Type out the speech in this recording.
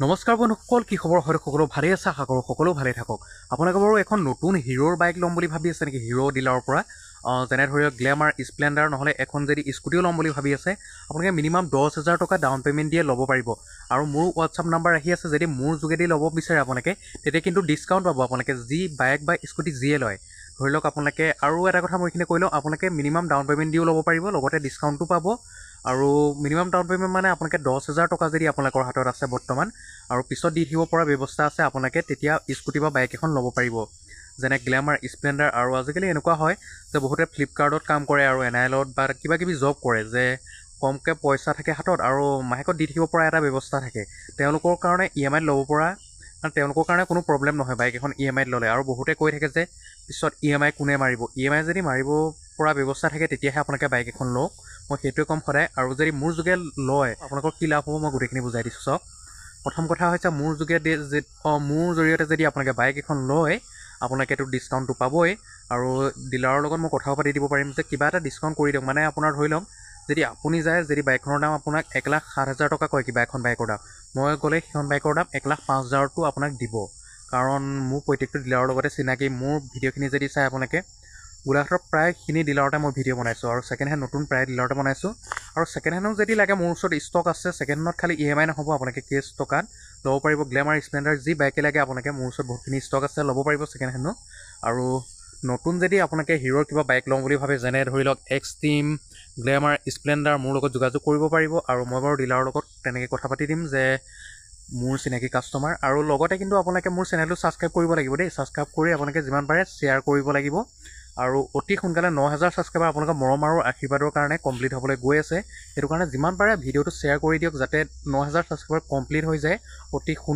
নমস্কাৰ বন্ধুসকল, কি খবৰ? হয়তো সকলো ভালেই আছে, আশা কৰোঁ সকলো ভালেই থাকক। আপোনালোকে বাৰু এখন নতুন হিৰোৰ বাইক ল'ম বুলি ভাবি আছে নেকি? হিৰো ডিলাৰৰ পৰা যেনে ধৰি লওক গ্লেমাৰ, স্প্লেণ্ডাৰ, নহ'লে এখন যদি স্কুটিও ল'ম বুলি ভাবি আছে, আপোনালোকে মিনিমাম 10,000 টকা ডাউন পে'মেণ্ট দিয়ে ল'ব পাৰিব। আৰু মোৰ হোৱাটছআপ নাম্বাৰ আহি আছে, যদি মোৰ যোগেদি ল'ব বিচাৰে আপোনালোকে তেতিয়া কিন্তু ডিছকাউণ্ট পাব। আপোনালোকে যি বাইক বা স্কুটি যিয়ে লয়, ধৰি লওক আপোনালোকে আৰু এটা কথা মই এইখিনি কৈ লওঁ, আপোনালোকে মিনিমাম ডাউন পে'মেণ্ট দিও ল'ব পাৰিব, লগতে ডিছকাউণ্টো পাব। আৰু মিনিমাম ডাউন পে'মেণ্ট মানে আপোনালোকে 10,000 টকা যদি আপোনালোকৰ হাতত আছে বৰ্তমান, আৰু পিছত দি থাকিব পৰা ব্যৱস্থা আছে, আপোনালোকে তেতিয়া স্কুটি বা বাইক এখন ল'ব পাৰিব। যেনে গ্লেমাৰ, স্প্লেণ্ডাৰ। আৰু আজিকালি এনেকুৱা হয় যে বহুতে ফ্লিপকাৰ্টত কাম কৰে আৰু NILত বা কিবা কিবি জব কৰে, যে কমকৈ পইচা থাকে হাতত আৰু মাহেকত দি থাকিব পৰা এটা ব্যৱস্থা থাকে। তেওঁলোকৰ কাৰণে EMIত ল'ব পৰা, কাৰণ তেওঁলোকৰ কাৰণে কোনো প্ৰব্লেম নহয় বাইক এখন EMIত ল'লে। আৰু বহুতে কৈ থাকে যে পিছত EMI কোনে মাৰিব। EMI যদি মাৰিব পৰা ব্যৱস্থা থাকে তেতিয়াহে আপোনালোকে বাইক এখন লওক, মই সেইটোৱে ক'ম সদায়। আৰু যদি মোৰ যোগে লয় আপোনালোকৰ কি লাভ হ'ব মই গোটেইখিনি বুজাই দিছোঁ। চাওক, প্ৰথম কথা হৈছে মোৰ জৰিয়তে যদি আপোনালোকে বাইক এখন লয়, আপোনালোকেতো ডিছকাউণ্টটো পাবই। আৰু ডিলাৰৰ লগত মই কথাও পাতি দিব পাৰিম যে কিবা এটা ডিছকাউণ্ট কৰি দিয়ক। মানে আপোনাৰ ধৰি লওক, যদি আপুনি যায়, যদি বাইকখনৰ দাম আপোনাক 1,07,000 টকা কয়, কিবা এখন বাইকৰ দাম, মই গ'লে সেইখন বাইকৰ দাম 1,05,000টো আপোনাক দিব। কাৰণ মোৰ প্ৰত্যেকটো ডিলাৰৰ লগতে চিনাকি। মোৰ ভিডিঅ'খিনি যদি চাই আপোনালোকে, গোলাঘাটৰ প্ৰায়খিনি ডিলাৰতে মই ভিডিঅ' বনাইছোঁ, আৰু ছেকেণ্ড হেণ্ড নতুন প্ৰায় ডিলাৰতে বনাইছোঁ। আৰু ছেকেণ্ড হেণ্ডো যদি লাগে মোৰ ওচৰত ষ্টক আছে। ছেকেণ্ড হেণ্ডত খালি EMI নহ'ব, আপোনালোকে কেছ টকাত ল'ব পাৰিব। গ্লেমাৰ, স্প্লেণ্ডাৰ যি বাইকে লাগে আপোনালোকে, মোৰ ওচৰত বহুতখিনি ষ্টক আছে, ল'ব পাৰিব ছেকেণ্ড হেণ্ডো। আৰু নতুন যদি আপোনালোকে হিৰোৰ কিবা বাইক ল'ম বুলি ভাবে, যেনে ধৰি লওক এক্সট্ৰিম, গ্লেমাৰ, স্প্লেণ্ডাৰ, মোৰ লগত যোগাযোগ কৰিব পাৰিব। আৰু মই বাৰু ডিলাৰৰ লগত তেনেকৈ কথা পাতি দিম যে মোৰ চিনাকি কাষ্টমাৰ। আৰু লগতে কিন্তু আপোনালোকে মোৰ চেনেলটো ছাবস্ক্ৰাইব কৰিব লাগিব দেই। ছাবস্ক্ৰাইব কৰি আপোনালোকে যিমান পাৰে শ্বেয়াৰ কৰিব লাগিব। আৰু অতি সোনকালে 9,000 ছাবস্ক্ৰাইবাৰ আপোনালোকৰ মৰম আৰু আশীৰ্বাদৰ কাৰণে কমপ্লিট হ'বলৈ গৈ আছে। সেইটো কাৰণে যিমান পাৰে ভিডিঅ'টো শ্বেয়াৰ কৰি দিয়ক, যাতে 9,000 ছাবস্ক্ৰাইবাৰ কমপ্লিট হৈ যায় অতি সোনকালে।